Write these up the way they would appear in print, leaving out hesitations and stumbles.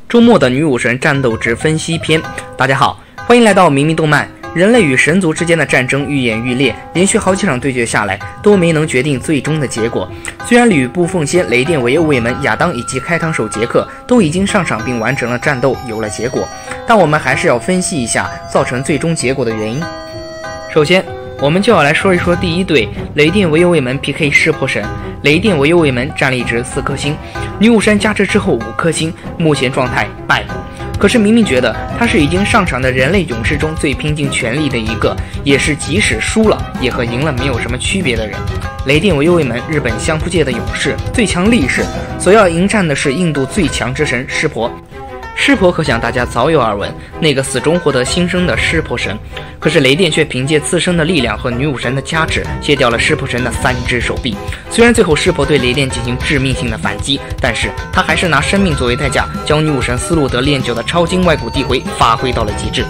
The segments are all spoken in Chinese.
周末的女武神战斗值分析篇。大家好，欢迎来到明明动漫。人类与神族之间的战争愈演愈烈，连续好几场对决下来都没能决定最终的结果。虽然吕布、凤仙、雷电、维欧卫门、亚当以及开膛手杰克都已经上场并完成了战斗，有了结果，但我们还是要分析一下造成最终结果的原因。首先，我们就要来说一说第一队雷电维欧卫门 PK 湿婆神。雷电维欧卫门战力值4颗星，女武神加持之后5颗星，目前状态败。可是明明觉得他是已经上场的人类勇士中最拼尽全力的一个，也是即使输了也和赢了没有什么区别的人。雷电维欧卫门日本相扑界的勇士，最强力士，所要迎战的是印度最强之神湿婆。湿婆可想大家早有耳闻，那个死中获得新生的湿婆神。可是雷电却凭借自身的力量和女武神的加持，卸掉了湿婆神的3只手臂。虽然最后湿婆对雷电进行致命性的反击，但是他还是拿生命作为代价，将女武神斯路德练就的超精外骨地回发挥到了极致，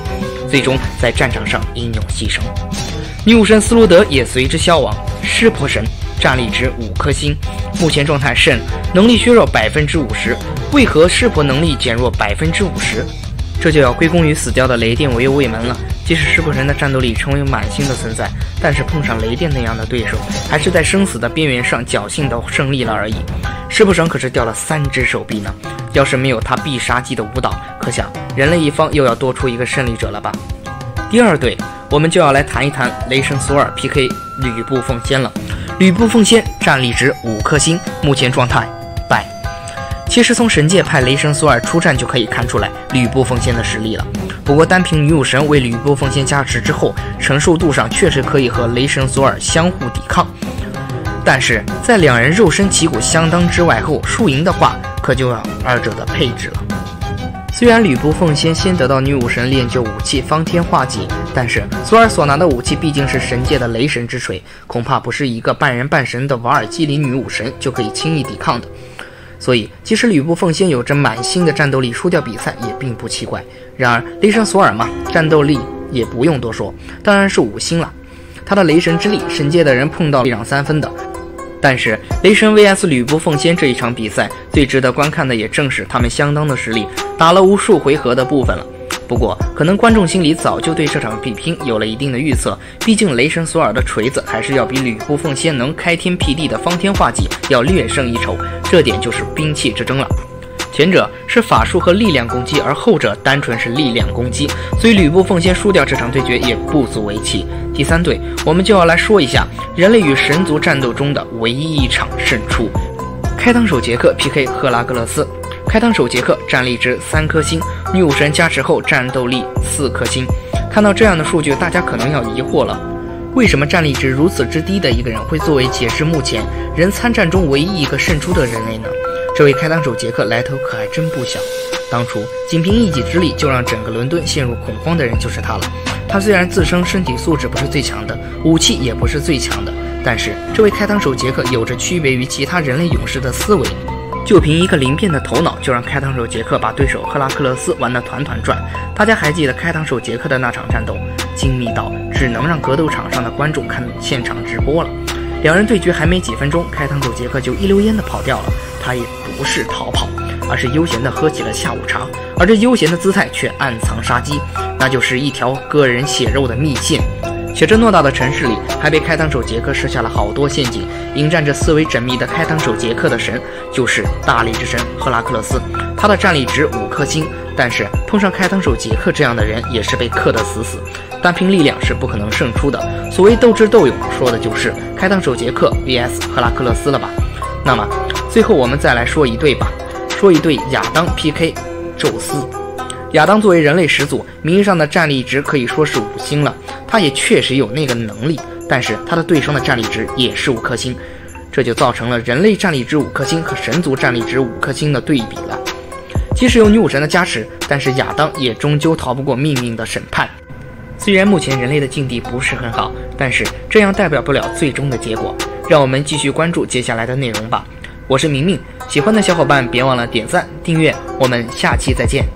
最终在战场上英勇牺牲。女武神斯路德也随之消亡。湿婆神战力值5颗星，目前状态甚，能力削弱50%。为何湿婆能力减弱50%？这就要归功于死掉的雷电维欧卫门了。即使湿婆神的战斗力成为满星的存在，但是碰上雷电那样的对手，还是在生死的边缘上侥幸的胜利了而已。湿婆神可是掉了3只手臂呢，要是没有他必杀技的舞蹈，可想人类一方又要多出一个胜利者了吧。第二队，我们就要来谈一谈雷神索尔 PK 吕布凤仙了。吕布凤仙战力值5颗星，目前状态败。其实从神界派雷神索尔出战就可以看出来吕布凤仙的实力了。不过单凭女武神为吕布凤仙加持之后，承受度上确实可以和雷神索尔相互抵抗，但是在两人肉身旗鼓相当之外后，输赢的话可就要二者的配置了。虽然吕布凤仙先得到女武神炼就武器方天画戟，但是索尔所拿的武器毕竟是神界的雷神之锤，恐怕不是一个半人半神的瓦尔基里女武神就可以轻易抵抗的。所以即使吕布凤仙有着满星的战斗力，输掉比赛也并不奇怪。然而雷神索尔嘛，战斗力也不用多说，当然是5星了。他的雷神之力，神界的人碰到力让3分的。但是雷神 vs 吕布凤仙这一场比赛，最值得观看的也正是他们相当的实力，打了无数回合的部分了。不过可能观众心里早就对这场比拼有了一定的预测，毕竟雷神索尔的锤子还是要比吕布凤仙能开天辟地的方天画戟要略胜一筹，这点就是兵器之争了。前者是法术和力量攻击，而后者单纯是力量攻击，所以吕布凤仙输掉这场对决也不足为奇。第三队，我们就要来说一下人类与神族战斗中的唯一一场胜出，开膛手杰克 PK 赫拉克勒斯。开膛手杰克战力值3颗星，女武神加持后战斗力4颗星。看到这样的数据，大家可能要疑惑了，为什么战力值如此之低的一个人会作为解释目前人参战中唯一一个胜出的人类呢？这位开膛手杰克来头可还真不小，当初仅凭一己之力就让整个伦敦陷入恐慌的人就是他了。他虽然自身身体素质不是最强的，武器也不是最强的，但是这位开膛手杰克有着区别于其他人类勇士的思维，就凭一个灵便的头脑，就让开膛手杰克把对手赫拉克勒斯玩得团团转。大家还记得开膛手杰克的那场战斗，精密到只能让格斗场上的观众看现场直播了。两人对决还没几分钟，开膛手杰克就一溜烟的跑掉了。他也不是逃跑，而是悠闲的喝起了下午茶，而这悠闲的姿态却暗藏杀机，那就是一条割人血肉的密线。且这偌大的城市里，还被开膛手杰克设下了好多陷阱。迎战着思维缜密的开膛手杰克的神，就是大力之神赫拉克勒斯。他的战力值5颗星，但是碰上开膛手杰克这样的人，也是被克得死死。单凭力量是不可能胜出的。所谓斗智斗勇，说的就是开膛手杰克 vs 赫拉克勒斯了吧？那么最后我们再来说一对吧，说一对亚当 PK 宙斯。亚当作为人类始祖，名义上的战力值可以说是5星了，他也确实有那个能力，但是他的对手的战力值也是5颗星，这就造成了人类战力值5颗星和神族战力值5颗星的对比了。即使有女武神的加持，但是亚当也终究逃不过命运的审判。虽然目前人类的境地不是很好，但是这样代表不了最终的结果。让我们继续关注接下来的内容吧。我是明明，喜欢的小伙伴别忘了点赞订阅，我们下期再见。